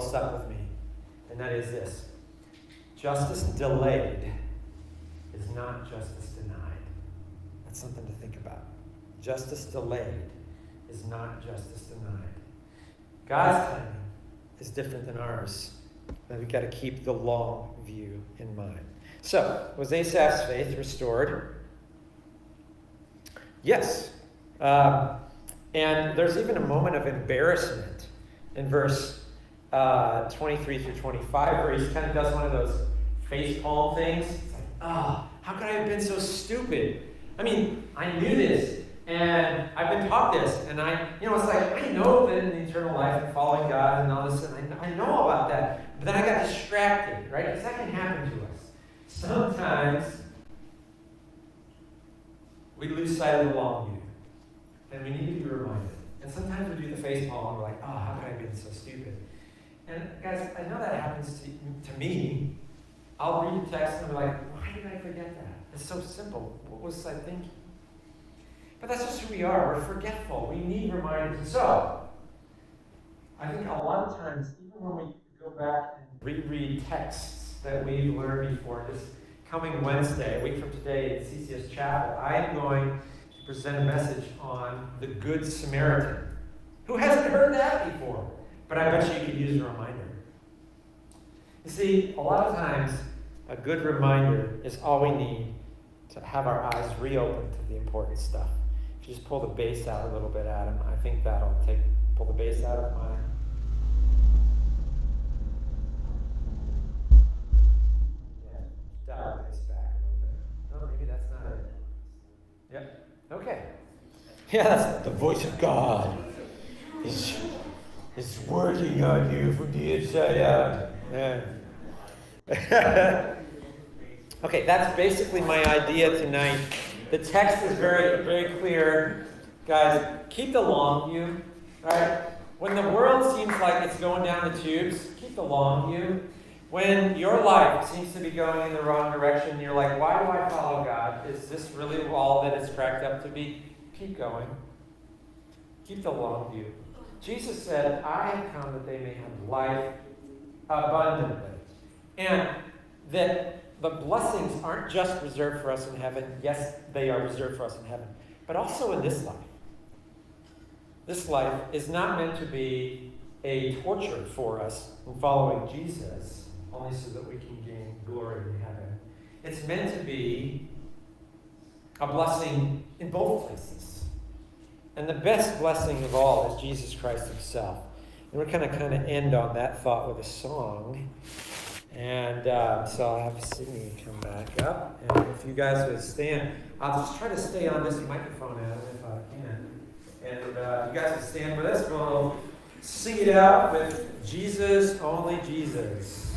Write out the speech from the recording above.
all stuck with me, and that is this. Justice delayed is not justice denied. That's something to think about. Justice delayed is not justice denied. God's timing is different than ours. And we've got to keep the long view in mind. So, was Asaph's faith restored? Yes. And there's even a moment of embarrassment in verse 23 through 25, where he kind of does one of those face palm things. It's like, how could I have been so stupid? I mean, I knew this, and I've been taught this, and it's like, I know that in the eternal life and following God and all this, and I know about that, but then I got distracted, right? Because that can happen to us. Sometimes we lose sight of the long view, and we need to be reminded. And sometimes we do the face palm, and we're like, how could I have been so stupid? And guys, I know that happens to me. I'll read the text and I'm like, why did I forget that? It's so simple. What was I thinking? But that's just who we are. We're forgetful. We need reminders. So, I think a lot of times, even when we go back and reread texts that we've learned before, this coming Wednesday, a week from today at CCS Chapel, I'm going to present a message on the Good Samaritan. Who hasn't heard that before? But I bet you could use a reminder. You see, a lot of times, a good reminder is all we need to have our eyes reopened to the important stuff. If you just pull the bass out a little bit, Adam, I think that'll pull the bass out of mine. Yeah, dial the bass back a little bit. No, maybe that's not it. Yep. Okay. Yeah, that's the voice of God is working on you from the inside out. Yeah. Okay, that's basically my idea tonight. The text is very, very clear. Guys, keep the long view, right? When the world seems like it's going down the tubes, keep the long view. When your life seems to be going in the wrong direction, you're like, why do I follow God? Is this really all that it's cracked up to be? Keep going. Keep the long view. Jesus said, I have come that they may have life abundantly. And that the blessings aren't just reserved for us in heaven. Yes, they are reserved for us in heaven. But also in this life. This life is not meant to be a torture for us in following Jesus, only so that we can gain glory in heaven. It's meant to be a blessing in both places. And the best blessing of all is Jesus Christ himself. And we're going to kind of end on that thought with a song. And so I'll have Sydney come back up. And if you guys would stand, I'll just try to stay on this microphone, Adam, if I can. And you guys would stand with us. We'll sing it out with Jesus, only Jesus.